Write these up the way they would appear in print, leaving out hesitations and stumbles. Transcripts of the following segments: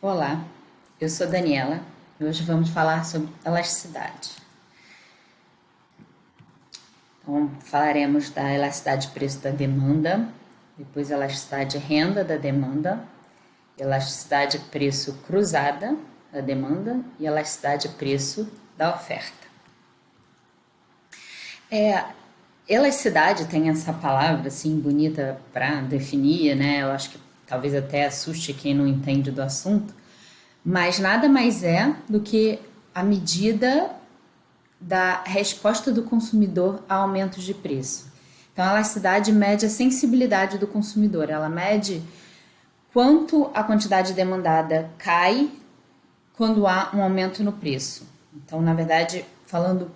Olá, eu sou Daniela e hoje vamos falar sobre elasticidade. Então, falaremos da elasticidade de preço da demanda, depois elasticidade de renda da demanda, elasticidade de preço cruzada da demanda e elasticidade de preço da oferta. Elasticidade tem essa palavra assim bonita para definir, né? Eu acho que talvez até assuste quem não entende do assunto, mas nada mais é do que a medida da resposta do consumidor a aumentos de preço. Então, a elasticidade mede a sensibilidade do consumidor, ela mede quanto a quantidade demandada cai quando há um aumento no preço. Então, na verdade, falando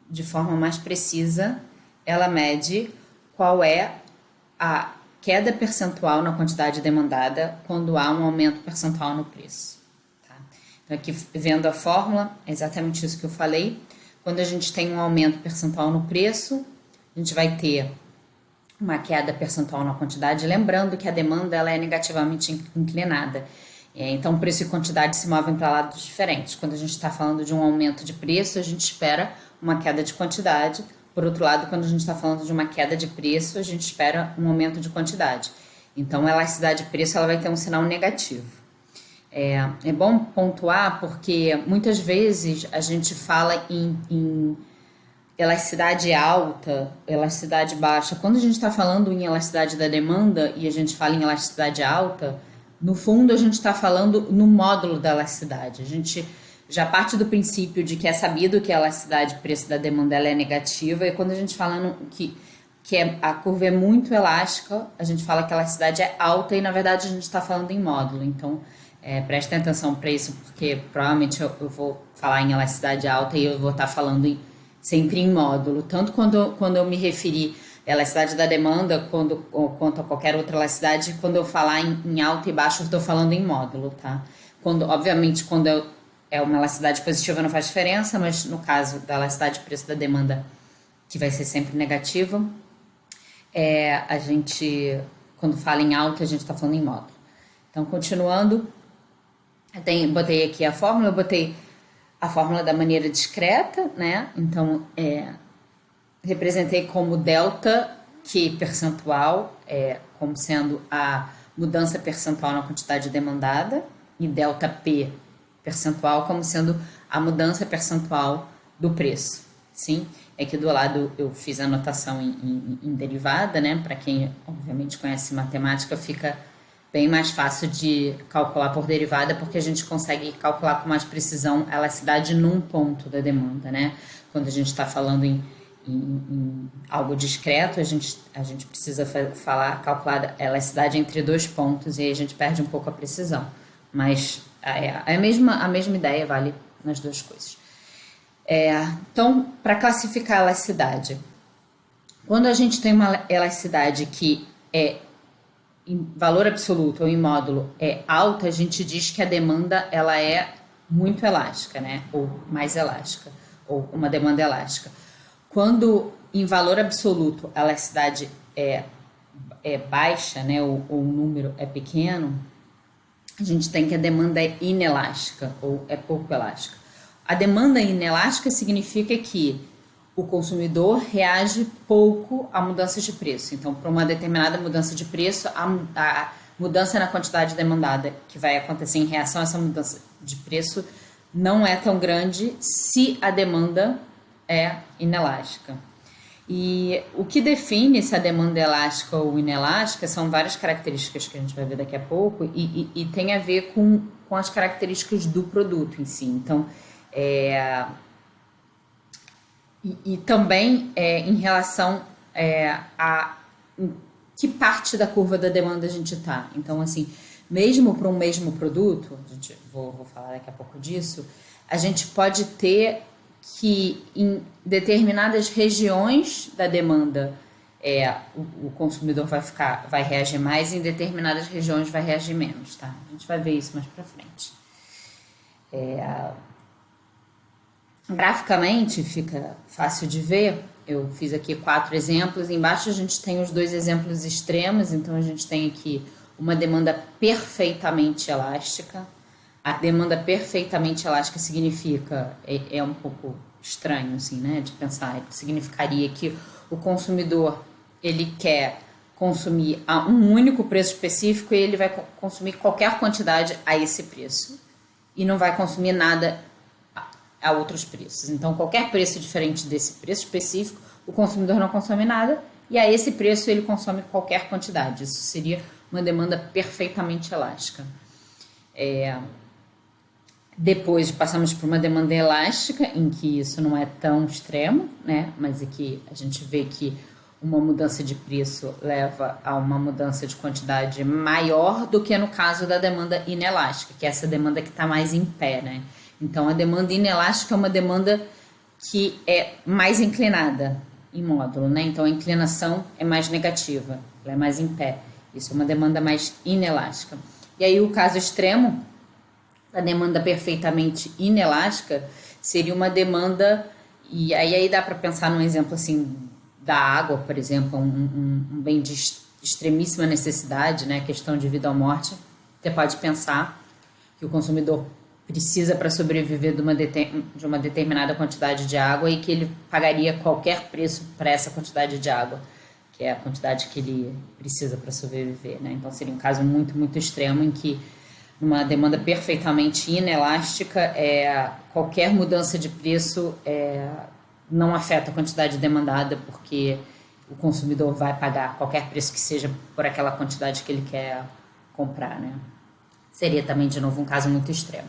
de forma mais precisa, ela mede qual é a queda percentual na quantidade demandada quando há um aumento percentual no preço. Tá? Então, aqui vendo a fórmula, é exatamente isso que eu falei. Quando a gente tem um aumento percentual no preço, a gente vai ter uma queda percentual na quantidade, lembrando que a demanda ela é negativamente inclinada. Então, preço e quantidade se movem para lados diferentes. Quando a gente está falando de um aumento de preço, a gente espera uma queda de quantidade. Por outro lado, quando a gente está falando de uma queda de preço, a gente espera um aumento de quantidade. Então, a elasticidade de preço ela vai ter um sinal negativo. É bom pontuar porque muitas vezes a gente fala em elasticidade alta, elasticidade baixa. Quando a gente está falando em elasticidade da demanda e a gente fala em elasticidade alta, no fundo a gente está falando no módulo da elasticidade. A gente já parte do princípio de que é sabido que a elasticidade preço da demanda ela é negativa, e quando a gente fala a curva é muito elástica, a gente fala que a elasticidade é alta e na verdade a gente está falando em módulo. Então, prestem atenção para isso, porque provavelmente eu vou falar em elasticidade alta e eu vou estar falando sempre em módulo. Tanto quando eu me referir à elasticidade da demanda, quanto a qualquer outra elasticidade, quando eu falar em alta e baixo, eu estou falando em módulo, tá? Obviamente, quando é uma elasticidade positiva não faz diferença, mas no caso da elasticidade de preço da demanda, que vai ser sempre negativa, a gente, quando fala em alta, a gente está falando em módulo. Então, continuando, botei aqui a fórmula, eu botei a fórmula da maneira discreta, né? Então, representei como delta Q percentual, como sendo a mudança percentual na quantidade demandada, e delta P percentual como sendo a mudança percentual do preço, sim? Aqui do lado eu fiz a anotação em derivada, né? Para quem obviamente conhece matemática, fica bem mais fácil de calcular por derivada, porque a gente consegue calcular com mais precisão a elasticidade num ponto da demanda, né? Quando a gente está falando em algo discreto, a gente precisa calcular a elasticidade entre dois pontos e aí a gente perde um pouco a precisão. Mas a mesma ideia vale nas duas coisas. Então, para classificar a elasticidade, quando a gente tem uma elasticidade que é em valor absoluto ou em módulo é alta, a gente diz que a demanda ela é muito elástica, né? Ou mais elástica, ou uma demanda elástica. Quando em valor absoluto a elasticidade é baixa, né? Ou o número é pequeno, a gente tem que a demanda é inelástica ou é pouco elástica. A demanda inelástica significa que o consumidor reage pouco a mudanças de preço. Então, para uma determinada mudança de preço, a mudança na quantidade demandada que vai acontecer em reação a essa mudança de preço não é tão grande se a demanda é inelástica. E o que define se a demanda é elástica ou inelástica são várias características que a gente vai ver daqui a pouco e tem a ver com as características do produto em si. Então, e também em relação a em que parte da curva da demanda a gente está. Então, assim, mesmo para um mesmo produto, vou falar daqui a pouco disso, a gente pode ter que em determinadas regiões da demanda o consumidor vai reagir mais, e em determinadas regiões vai reagir menos, tá? A gente vai ver isso mais para frente. Graficamente fica fácil de ver. Eu fiz aqui 4 exemplos. Embaixo a gente tem os 2 exemplos extremos. Então a gente tem aqui uma demanda perfeitamente elástica. A demanda perfeitamente elástica significa, é um pouco estranho, assim, né, de pensar, significaria que o consumidor, ele quer consumir a um único preço específico e ele vai consumir qualquer quantidade a esse preço e não vai consumir nada a outros preços. Então, qualquer preço diferente desse preço específico, o consumidor não consome nada e a esse preço ele consome qualquer quantidade. Isso seria uma demanda perfeitamente elástica. Depois passamos por uma demanda elástica, em que isso não é tão extremo, né? Mas é que a gente vê que uma mudança de preço leva a uma mudança de quantidade maior do que no caso da demanda inelástica, que é essa demanda que está mais em pé, né? Então, a demanda inelástica é uma demanda que é mais inclinada em módulo, né? Então, a inclinação é mais negativa, ela é mais em pé. Isso é uma demanda mais inelástica. E aí, o caso extremo, a demanda perfeitamente inelástica, seria uma demanda, e aí dá para pensar num exemplo assim, da água, por exemplo, um bem de extremíssima necessidade, né? Questão de vida ou morte. Você pode pensar que o consumidor precisa para sobreviver de uma determinada quantidade de água e que ele pagaria qualquer preço para essa quantidade de água, que é a quantidade que ele precisa para sobreviver, né? Então seria um caso muito, muito extremo em que uma demanda perfeitamente inelástica, qualquer mudança de preço não afeta a quantidade demandada, porque o consumidor vai pagar qualquer preço que seja por aquela quantidade que ele quer comprar, né? Seria também, de novo, um caso muito extremo.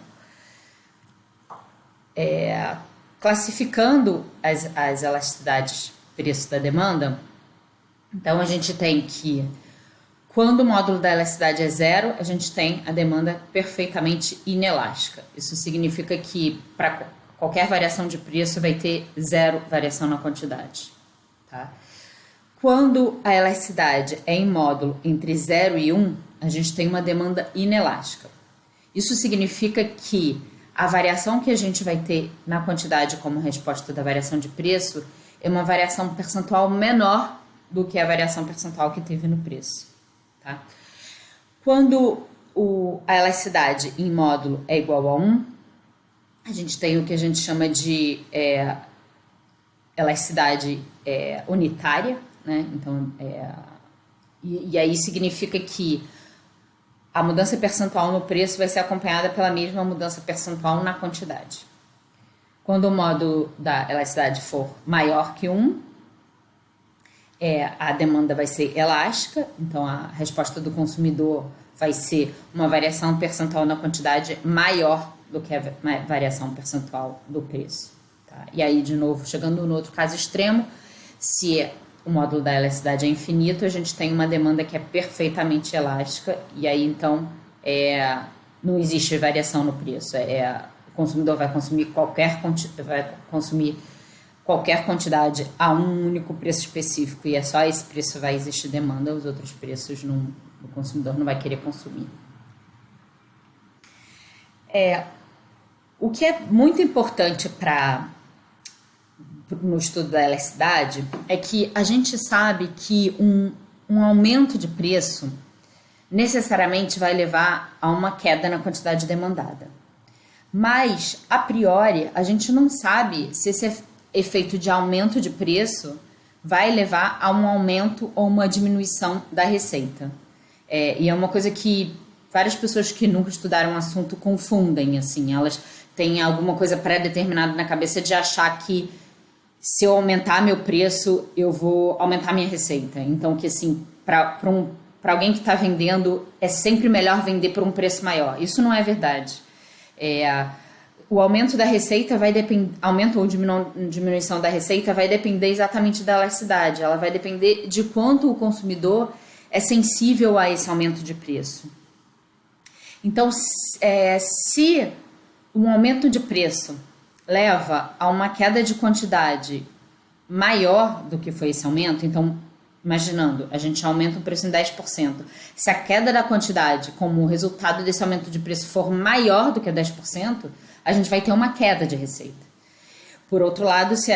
Classificando as elasticidades preço da demanda, então a gente tem que, quando o módulo da elasticidade é zero, a gente tem a demanda perfeitamente inelástica. Isso significa que para qualquer variação de preço vai ter zero variação na quantidade. Tá? Quando a elasticidade é em módulo entre 0 e 1, a gente tem uma demanda inelástica. Isso significa que a variação que a gente vai ter na quantidade como resposta da variação de preço é uma variação percentual menor do que a variação percentual que teve no preço. Tá? Quando a elasticidade em módulo é igual a 1, a gente tem o que a gente chama de elasticidade unitária, né? Então, e aí significa que a mudança percentual no preço vai ser acompanhada pela mesma mudança percentual na quantidade. Quando o módulo da elasticidade for maior que 1, a demanda vai ser elástica, então a resposta do consumidor vai ser uma variação percentual na quantidade maior do que a variação percentual do preço. Tá? E aí, de novo, chegando no outro caso extremo, se o módulo da elasticidade é infinito, a gente tem uma demanda que é perfeitamente elástica, e aí, então, não existe variação no preço. O consumidor vai consumir qualquer quantidade a um único preço específico, e é só esse preço vai existir demanda, os outros preços o consumidor não vai querer consumir. O que é muito importante no estudo da elasticidade é que a gente sabe que um aumento de preço necessariamente vai levar a uma queda na quantidade demandada. Mas, a priori, a gente não sabe se esse efeito de aumento de preço vai levar a um aumento ou uma diminuição da receita. E é uma coisa que várias pessoas que nunca estudaram o assunto confundem, assim, elas têm alguma coisa pré-determinada na cabeça de achar que se eu aumentar meu preço, eu vou aumentar minha receita. Então, que assim, para alguém que está vendendo, é sempre melhor vender por um preço maior. Isso não é verdade. O aumento da receita vai depender, aumento ou diminuição da receita vai depender exatamente da elasticidade. Ela vai depender de quanto o consumidor é sensível a esse aumento de preço. Então, se um aumento de preço leva a uma queda de quantidade maior do que foi esse aumento, então, imaginando, a gente aumenta o preço em 10%. Se a queda da quantidade, como resultado desse aumento de preço, for maior do que 10%, a gente vai ter uma queda de receita. Por outro lado, se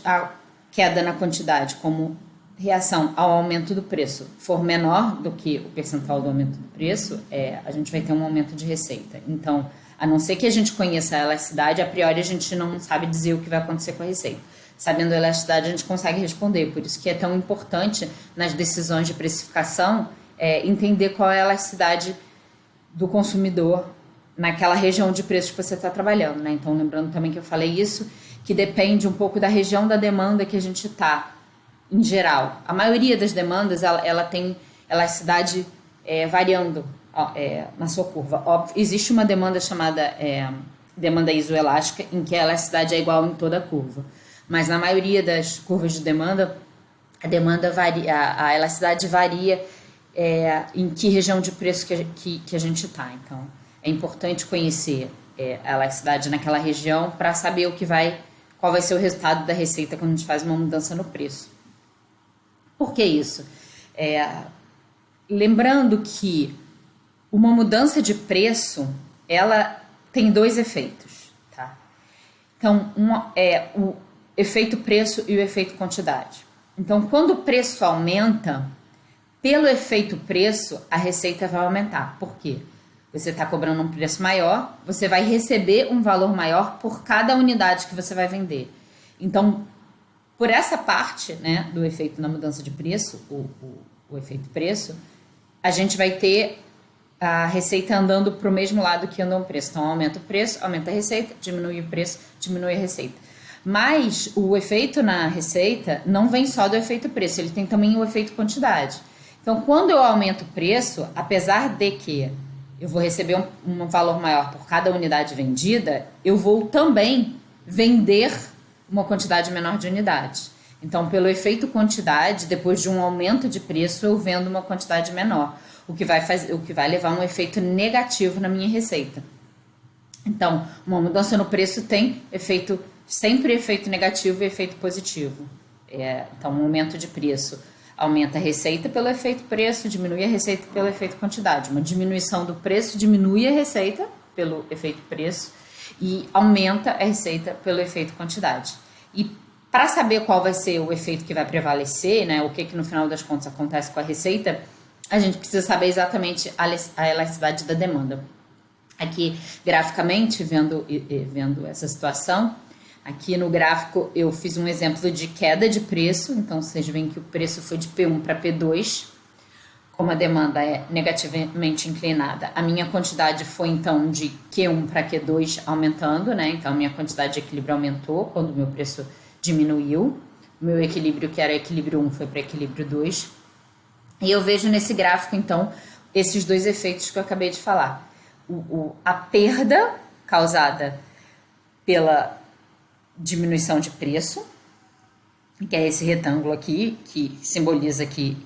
a queda na quantidade, como reação ao aumento do preço for menor do que o percentual do aumento do preço, a gente vai ter um aumento de receita. Então, a não ser que a gente conheça a elasticidade, a priori a gente não sabe dizer o que vai acontecer com a receita. Sabendo a elasticidade, a gente consegue responder. Por isso que é tão importante nas decisões de precificação entender qual é a elasticidade do consumidor naquela região de preço que você está trabalhando, né? Então, lembrando também que eu falei isso, que depende um pouco da região da demanda que a gente está, em geral. A maioria das demandas, ela tem elasticidade variando na sua curva. Óbvio, existe uma demanda chamada demanda isoelástica, em que a elasticidade é igual em toda a curva. Mas na maioria das curvas de demanda, a demanda varia, a elasticidade varia em que região de preço que a gente está. Então, é importante conhecer a elasticidade naquela região para saber qual vai ser o resultado da receita quando a gente faz uma mudança no preço. Por que isso? Lembrando que uma mudança de preço, ela tem dois efeitos, tá? Então, o efeito preço e o efeito quantidade. Então, quando o preço aumenta, pelo efeito preço, a receita vai aumentar. Por quê? Você está cobrando um preço maior, você vai receber um valor maior por cada unidade que você vai vender. Então, por essa parte, né, do efeito na mudança de preço, o efeito preço, a gente vai ter a receita andando para o mesmo lado que anda o preço. Então, aumenta o preço, aumenta a receita, diminui o preço, diminui a receita. Mas o efeito na receita não vem só do efeito preço, ele tem também o efeito quantidade. Então, quando eu aumento o preço, apesar de que eu vou receber um valor maior por cada unidade vendida, eu vou também vender uma quantidade menor de unidades. Então, pelo efeito quantidade, depois de um aumento de preço, eu vendo uma quantidade menor, o que vai levar a um efeito negativo na minha receita. Então, uma mudança no preço tem sempre efeito negativo e efeito positivo. Então, um aumento de preço aumenta a receita pelo efeito preço, diminui a receita pelo efeito quantidade. Uma diminuição do preço diminui a receita pelo efeito preço e aumenta a receita pelo efeito quantidade. E para saber qual vai ser o efeito que vai prevalecer, né, o que no final das contas acontece com a receita, a gente precisa saber exatamente a elasticidade da demanda. Aqui, graficamente, vendo essa situação, aqui no gráfico eu fiz um exemplo de queda de preço, então vocês veem que o preço foi de P1 para P2, como a demanda é negativamente inclinada. A minha quantidade foi então de Q1 para Q2 aumentando, né? Então a minha quantidade de equilíbrio aumentou quando o meu preço diminuiu. O meu equilíbrio, que era equilíbrio 1, foi para equilíbrio 2. E eu vejo nesse gráfico, então, esses dois efeitos que eu acabei de falar. A perda causada pela diminuição de preço, que é esse retângulo aqui, que simboliza aqui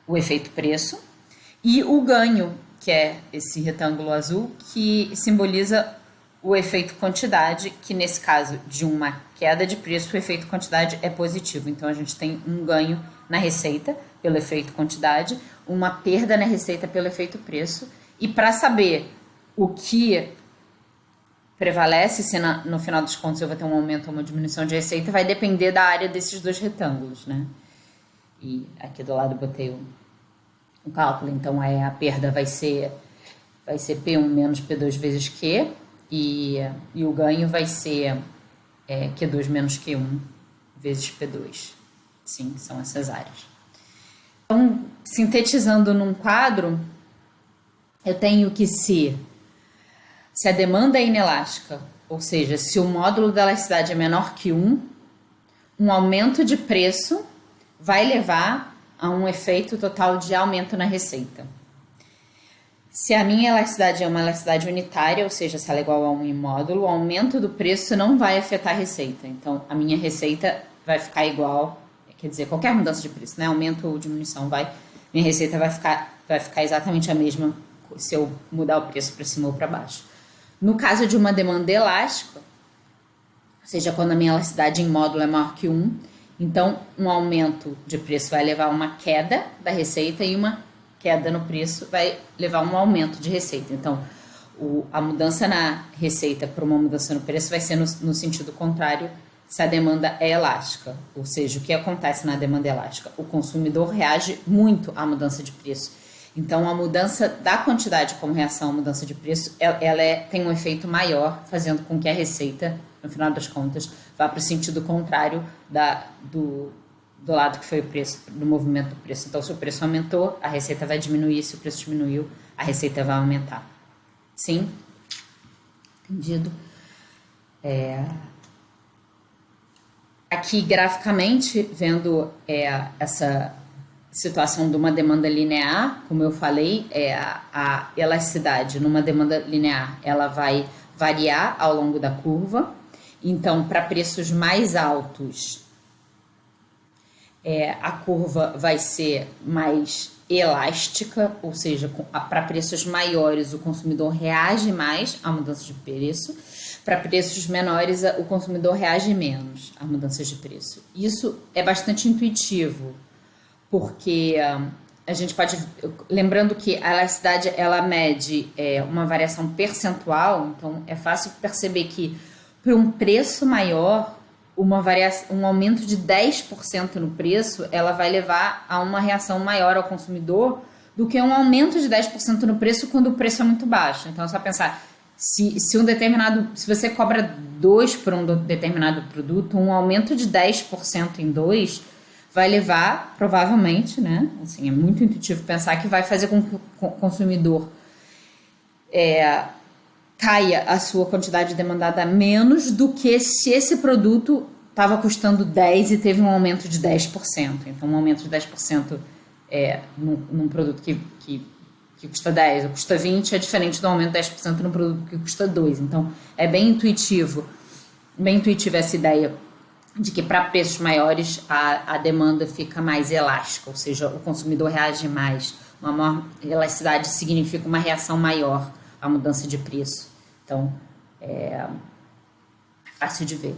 o efeito preço, e o ganho, que é esse retângulo azul, que simboliza o efeito quantidade, que nesse caso de uma queda de preço, o efeito quantidade é positivo. Então, a gente tem um ganho na receita pelo efeito quantidade, uma perda na receita pelo efeito preço. E para saber o que prevalece, se no final dos contos eu vou ter um aumento ou uma diminuição de receita, vai depender da área desses dois retângulos, né? E aqui do lado eu botei um cálculo, então a perda vai ser P1 menos P2 vezes Q, e o ganho vai ser Q2 menos Q1 vezes P2. Sim, são essas áreas. Então, sintetizando num quadro, eu tenho que se a demanda é inelástica, ou seja, se o módulo da elasticidade é menor que 1, um aumento de preço vai levar a um efeito total de aumento na receita. Se a minha elasticidade é uma elasticidade unitária, ou seja, se ela é igual a 1 em módulo, o aumento do preço não vai afetar a receita. Então, a minha receita vai ficar igual, quer dizer, qualquer mudança de preço, né? Aumento ou diminuição, minha receita vai ficar exatamente a mesma se eu mudar o preço para cima ou para baixo. No caso de uma demanda elástica, ou seja, quando a minha elasticidade em módulo é maior que 1, então um aumento de preço vai levar a uma queda da receita e uma queda no preço vai levar a um aumento de receita. Então, a mudança na receita para uma mudança no preço vai ser no sentido contrário se a demanda é elástica. Ou seja, o que acontece na demanda elástica? O consumidor reage muito à mudança de preço. Então, a mudança da quantidade como reação à mudança de preço, tem um efeito maior, fazendo com que a receita, no final das contas, vá para o sentido contrário do lado que foi o preço, do movimento do preço. Então, se o preço aumentou, a receita vai diminuir. Se o preço diminuiu, a receita vai aumentar. Sim? Entendido? Aqui, graficamente, vendo essa situação de uma demanda linear, como eu falei, a elasticidade numa demanda linear, ela vai variar ao longo da curva. Então, para preços mais altos, a curva vai ser mais elástica, ou seja, para preços maiores o consumidor reage mais à mudança de preço, para preços menores o consumidor reage menos a mudanças de preço. Isso é bastante intuitivo, porque a gente pode, lembrando que a elasticidade ela mede uma variação percentual, então é fácil perceber que para um preço maior, um aumento de 10% no preço, ela vai levar a uma reação maior ao consumidor do que um aumento de 10% no preço quando o preço é muito baixo. Então, é só pensar, se você cobra 2 por um determinado produto, um aumento de 10% em 2 vai levar, provavelmente, né? Assim, é muito intuitivo pensar que vai fazer com que o consumidor caia a sua quantidade demandada menos do que se esse produto estava custando 10 e teve um aumento de 10%. Então, um aumento de 10% num produto que custa 10 ou custa 20 é diferente do aumento de 10% num produto que custa 2. Então, é bem intuitiva essa ideia de que para preços maiores a demanda fica mais elástica, ou seja, o consumidor reage mais. Uma maior elasticidade significa uma reação maior à mudança de preço. Então, é fácil de ver.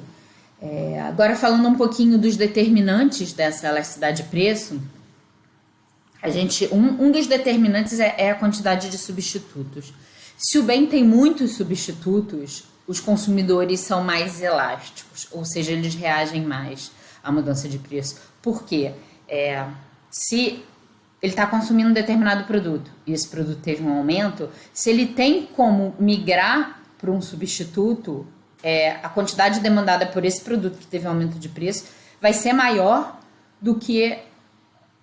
Agora, falando um pouquinho dos determinantes dessa elasticidade de preço, um dos determinantes é a quantidade de substitutos. Se o bem tem muitos substitutos, os consumidores são mais elásticos, ou seja, eles reagem mais à mudança de preço. Por quê? Se ele está consumindo um determinado produto e esse produto teve um aumento, se ele tem como migrar para um substituto, a quantidade demandada por esse produto que teve um aumento de preço vai ser maior do que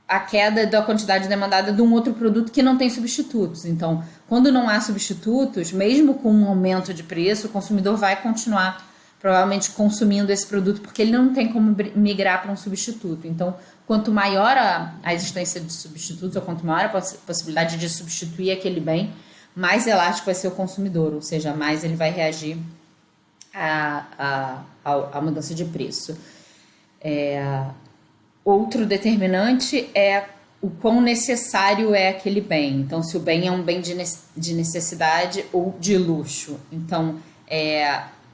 a queda da quantidade demandada de um outro produto que não tem substitutos. Então, quando não há substitutos, mesmo com um aumento de preço, o consumidor vai continuar provavelmente consumindo esse produto porque ele não tem como migrar para um substituto. Então, quanto maior a existência de substitutos, ou quanto maior a possibilidade de substituir aquele bem, mais elástico vai ser o consumidor, ou seja, mais ele vai reagir à mudança de preço. Outro determinante é o quão necessário é aquele bem. Então, se o bem é um bem de necessidade ou de luxo. Então,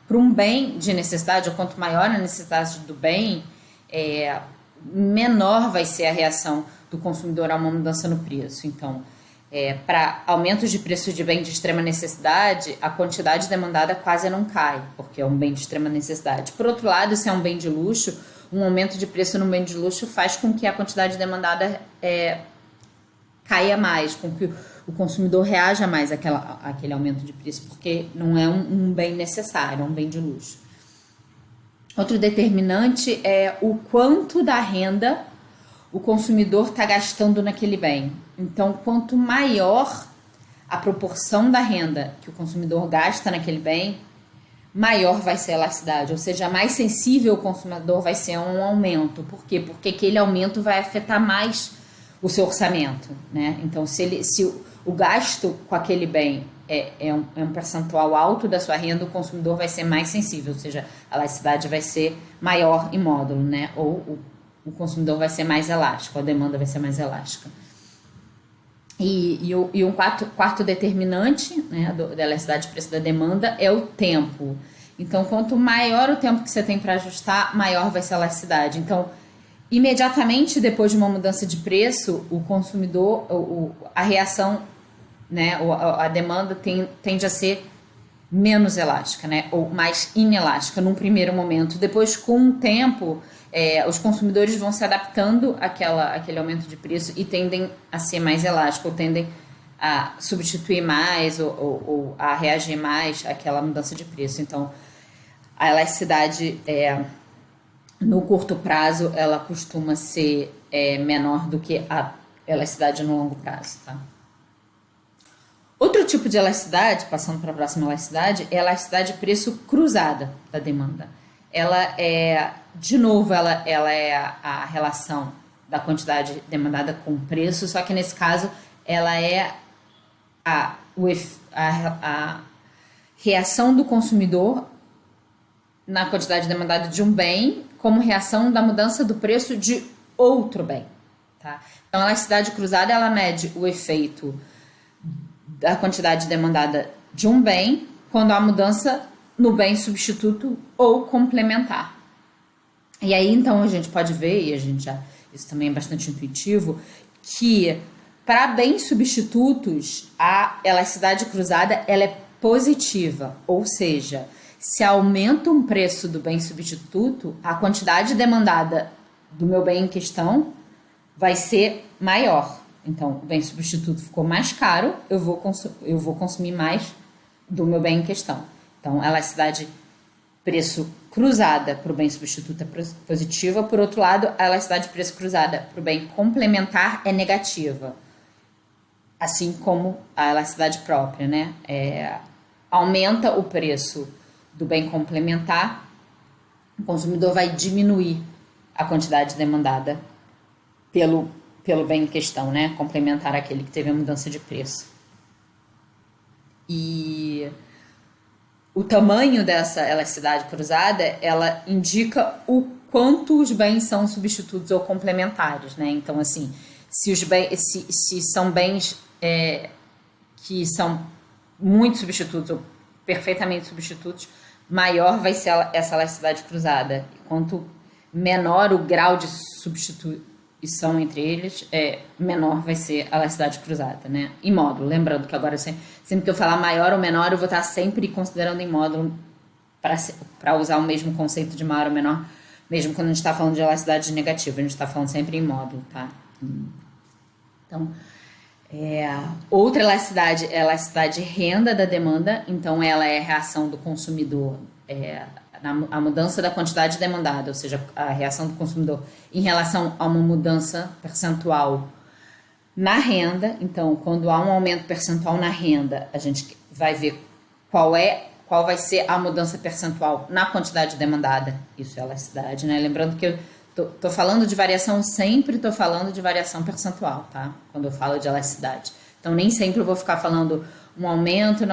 para um bem de necessidade, ou quanto maior a necessidade do bem, menor vai ser a reação do consumidor a uma mudança no preço. Então, para aumentos de preço de bem de extrema necessidade, a quantidade demandada quase não cai, porque é um bem de extrema necessidade. Por outro lado, se é um bem de luxo, um aumento de preço no bem de luxo faz com que a quantidade demandada caia mais, com que o consumidor reaja mais àquele aumento de preço, porque não é um bem necessário, é um bem de luxo. Outro determinante é o quanto da renda o consumidor está gastando naquele bem. Então, quanto maior a proporção da renda que o consumidor gasta naquele bem, maior vai ser a elasticidade, ou seja, mais sensível o consumidor vai ser a um aumento. Por quê? Porque aquele aumento vai afetar mais o seu orçamento, né? Então, se o gasto com aquele bem é um percentual alto da sua renda, o consumidor vai ser mais sensível, ou seja, a elasticidade vai ser maior em módulo, né? Ou o consumidor vai ser mais elástico, a demanda vai ser mais elástica. E um quarto determinante, né, da elasticidade de preço da demanda é o tempo. Então, quanto maior o tempo que você tem para ajustar, maior vai ser a elasticidade. Então, imediatamente depois de uma mudança de preço, o consumidor, a reação, né, a demanda tende a ser menos elástica, né? Ou mais inelástica num primeiro momento. Depois, com o tempo, os consumidores vão se adaptando àquele aumento de preço e tendem a ser mais elásticos, ou tendem a substituir mais ou a reagir mais àquela mudança de preço. Então, a elasticidade no curto prazo, ela costuma ser menor do que a elasticidade no longo prazo, tá? Outro tipo de elasticidade, passando para a próxima elasticidade, é a elasticidade preço cruzada da demanda. Ela de novo, ela é a relação da quantidade demandada com o preço, só que nesse caso, ela é a reação do consumidor na quantidade demandada de um bem como reação da mudança do preço de outro bem, tá? Então, a elasticidade cruzada, ela mede o efeito da quantidade demandada de um bem quando há mudança no bem substituto ou complementar. E aí, então, a gente pode ver, e isso também é bastante intuitivo, que para bens substitutos, a elasticidade cruzada ela é positiva, ou seja, se aumenta um preço do bem substituto, a quantidade demandada do meu bem em questão vai ser maior. Então, o bem substituto ficou mais caro, eu vou consumir mais do meu bem em questão. Então, a elasticidade preço cruzada para o bem substituto é positiva, por outro lado, a elasticidade preço cruzada para o bem complementar é negativa. Assim como a elasticidade própria, né? Aumenta o preço do bem complementar, o consumidor vai diminuir a quantidade demandada pelo bem em questão, né? Complementar aquele que teve a mudança de preço. E o tamanho dessa elasticidade cruzada, ela indica o quanto os bens são substitutos ou complementares, né? Então, assim, se são bens que são muito substitutos ou perfeitamente substitutos, maior vai ser essa elasticidade cruzada. Quanto menor o grau de substituição entre eles, menor vai ser a elasticidade cruzada, né? Em módulo. Lembrando que agora, sempre que eu falar maior ou menor, eu vou estar sempre considerando em módulo para usar o mesmo conceito de maior ou menor, mesmo quando a gente está falando de elasticidade negativa, a gente está falando sempre em módulo, tá? Então, outra elasticidade é a elasticidade renda da demanda, então ela é a reação do consumidor, a mudança da quantidade demandada, ou seja, a reação do consumidor em relação a uma mudança percentual na renda. Então, quando há um aumento percentual na renda, a gente vai ver qual vai ser a mudança percentual na quantidade demandada. Isso é elasticidade, né? Lembrando que eu tô falando de variação, sempre tô falando de variação percentual, tá? Quando eu falo de elasticidade. Então, nem sempre eu vou ficar falando um aumento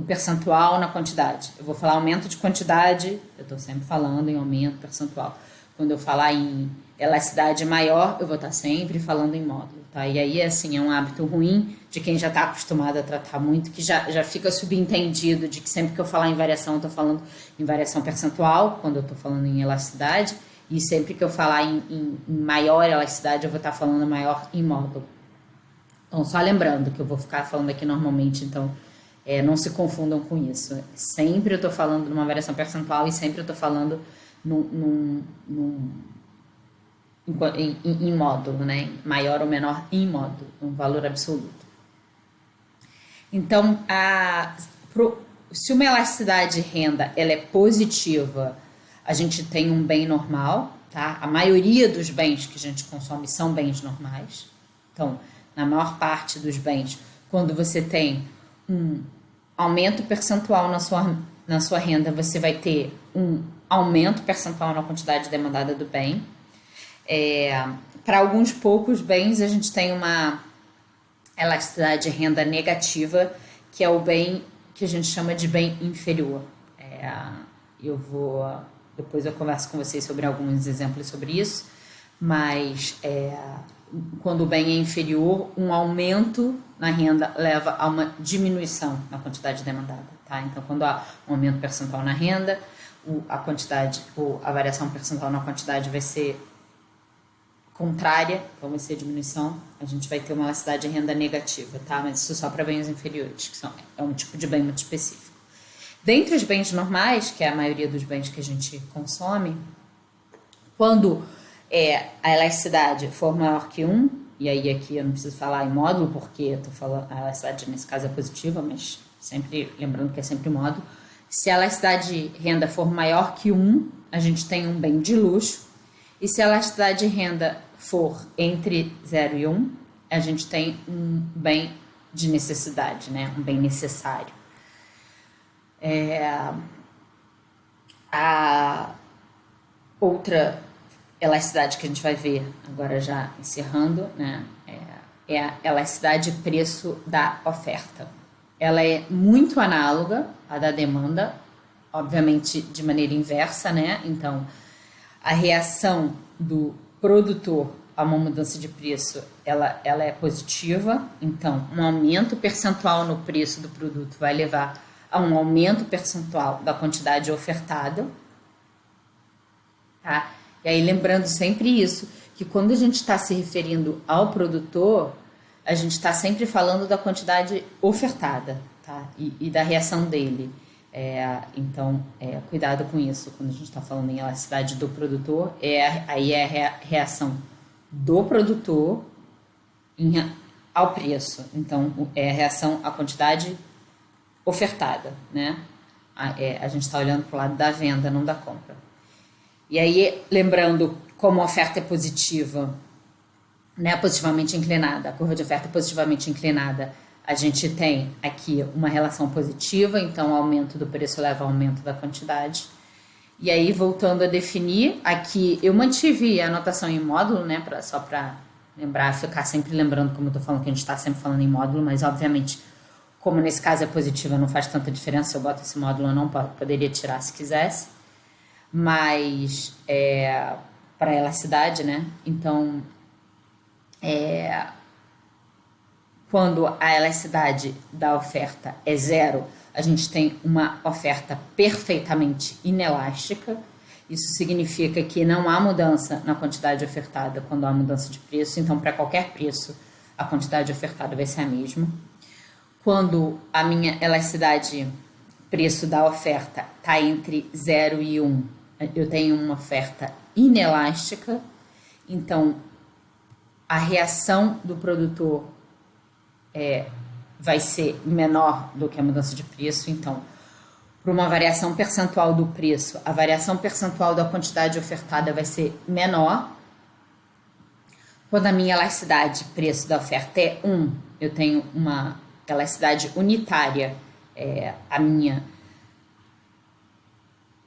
percentual na quantidade. Eu vou falar aumento de quantidade, eu tô sempre falando em aumento percentual. Quando eu falar em elasticidade maior, eu vou estar sempre falando em módulo, tá? E aí, assim, é um hábito ruim de quem já está acostumado a tratar muito, que já fica subentendido de que sempre que eu falar em variação, eu tô falando em variação percentual, quando eu tô falando em elasticidade. E sempre que eu falar em maior elasticidade, eu vou estar falando maior em módulo. Então, só lembrando que eu vou ficar falando aqui normalmente, então não se confundam com isso. Sempre eu estou falando numa variação percentual e sempre eu estou falando em módulo, né? Maior ou menor em módulo, um valor absoluto. Então, se uma elasticidade renda ela é positiva, a gente tem um bem normal, tá? A maioria dos bens que a gente consome são bens normais. Então, na maior parte dos bens, quando você tem um aumento percentual na sua renda, você vai ter um aumento percentual na quantidade demandada do bem. Para alguns poucos bens, a gente tem uma elasticidade de renda negativa, que é o bem que a gente chama de bem inferior. Depois eu converso com vocês sobre alguns exemplos sobre isso, mas quando o bem é inferior, um aumento na renda leva a uma diminuição na quantidade demandada, tá? Então, quando há um aumento percentual na renda, a variação percentual na quantidade vai ser contrária, então vai ser diminuição, a gente vai ter uma elasticidade de renda negativa, tá? Mas isso só para bens inferiores, que é um tipo de bem muito específico. Dentre os bens normais, que é a maioria dos bens que a gente consome, quando a elasticidade for maior que 1, e aí aqui eu não preciso falar em módulo, porque eu tô falando, a elasticidade nesse caso é positiva, mas sempre lembrando que é sempre módulo. Se a elasticidade de renda for maior que 1, a gente tem um bem de luxo. E se a elasticidade de renda for entre 0 e 1, a gente tem um bem de necessidade, né? Um bem necessário. A outra elasticidade que a gente vai ver, agora já encerrando, né? É a elasticidade de preço da oferta. Ela é muito análoga à da demanda, obviamente de maneira inversa, né? Então, a reação do produtor a uma mudança de preço, ela é positiva. Então, um aumento percentual no preço do produto vai levar a um aumento percentual da quantidade ofertada. Tá? E aí, lembrando sempre isso, que quando a gente está se referindo ao produtor, a gente está sempre falando da quantidade ofertada, tá? E da reação dele. Então, cuidado com isso. Quando a gente está falando em elasticidade do produtor, aí é a reação do produtor ao preço. Então, é a reação à quantidade ofertada, né? A gente está olhando para o lado da venda, não da compra. E aí, lembrando como a oferta é positiva, né, positivamente inclinada, a curva de oferta é positivamente inclinada, a gente tem aqui uma relação positiva, então o aumento do preço leva ao aumento da quantidade. E aí, voltando a definir, aqui eu mantive a anotação em módulo, né, só para lembrar, ficar sempre lembrando, como eu estou falando, que a gente está sempre falando em módulo, mas obviamente, como nesse caso é positiva, não faz tanta diferença se eu boto esse módulo ou não, poderia tirar se quisesse, mas para elasticidade, né, então quando a elasticidade da oferta é 0, a gente tem uma oferta perfeitamente inelástica. Isso significa que não há mudança na quantidade ofertada quando há mudança de preço. Então, para qualquer preço, a quantidade ofertada vai ser a mesma. Quando a minha elasticidade, preço da oferta, está entre 0 e 1, eu tenho uma oferta inelástica. Então, a reação do produtor vai ser menor do que a mudança de preço. Então, para uma variação percentual do preço, a variação percentual da quantidade ofertada vai ser menor. Quando a minha elasticidade, preço da oferta é 1, eu tenho uma elasticidade unitária. A minha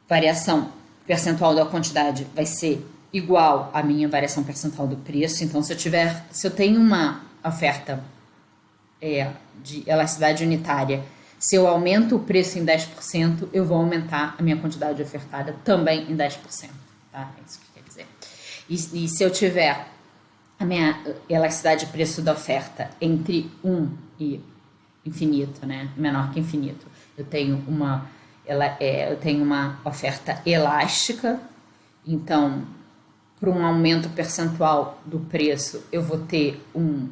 variação percentual da quantidade vai ser igual à minha variação percentual do preço. Então, se eu tenho uma oferta de elasticidade unitária, se eu aumento o preço em 10%, eu vou aumentar a minha quantidade ofertada também em 10%. Tá? É isso que quer dizer. E se eu tiver a minha elasticidade de preço da oferta entre 1 e infinito, né? Menor que infinito, eu tenho uma oferta elástica. Então, para um aumento percentual do preço, eu vou ter um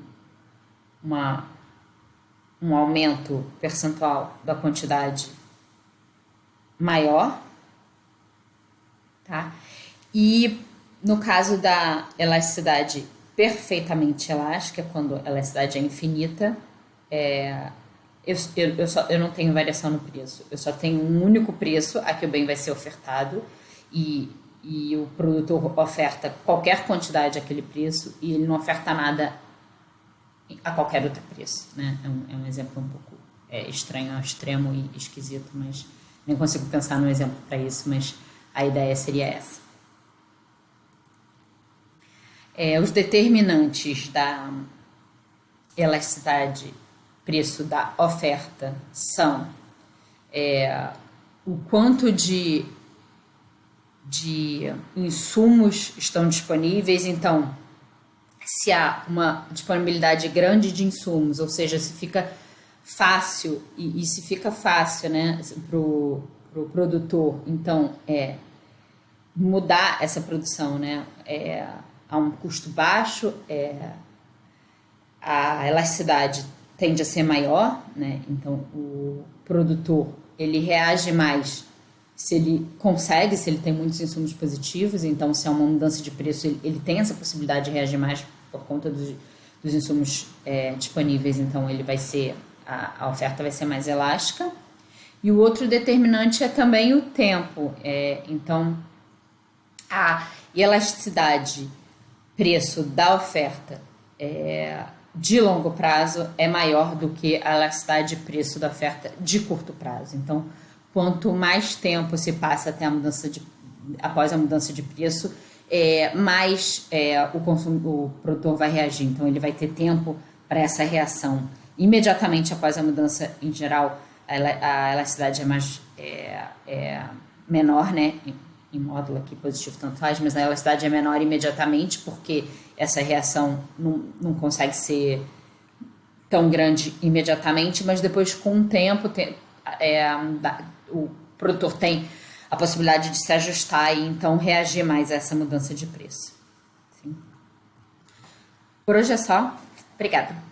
aumento percentual da quantidade maior, tá? E no caso da elasticidade perfeitamente elástica, quando a elasticidade é infinita, eu não tenho variação no preço, eu só tenho um único preço a que o bem vai ser ofertado, e o produtor oferta qualquer quantidade àquele preço e ele não oferta nada a qualquer outro preço, né? É um exemplo um pouco estranho ao extremo e esquisito, mas nem consigo pensar num exemplo para isso, mas a ideia seria essa. Os determinantes da elasticidade, preço da oferta, são o quanto de insumos estão disponíveis. Então, se há uma disponibilidade grande de insumos, ou seja, se fica fácil, e se fica fácil, né, para o produtor, então, mudar essa produção, né, a um custo baixo, a elasticidade tende a ser maior, né, então o produtor ele reage mais se ele consegue, se ele tem muitos insumos positivos. Então, se é uma mudança de preço, ele tem essa possibilidade de reagir mais por conta dos insumos disponíveis. Então, ele vai ser, a oferta vai ser mais elástica. E o outro determinante é também o tempo. Então, a elasticidade preço da oferta de longo prazo é maior do que a elasticidade de preço da oferta de curto prazo. Então, quanto mais tempo se passa após a mudança de preço, mais o produtor vai reagir. Então, ele vai ter tempo para essa reação. Imediatamente após a mudança, em geral, a elasticidade é menor, né? Em módulo aqui positivo tanto faz, mas a elasticidade é menor imediatamente, porque essa reação não consegue ser tão grande imediatamente, mas depois, com o tempo, o produtor tem a possibilidade de se ajustar e então reagir mais a essa mudança de preço. Sim. Por hoje é só. Obrigada.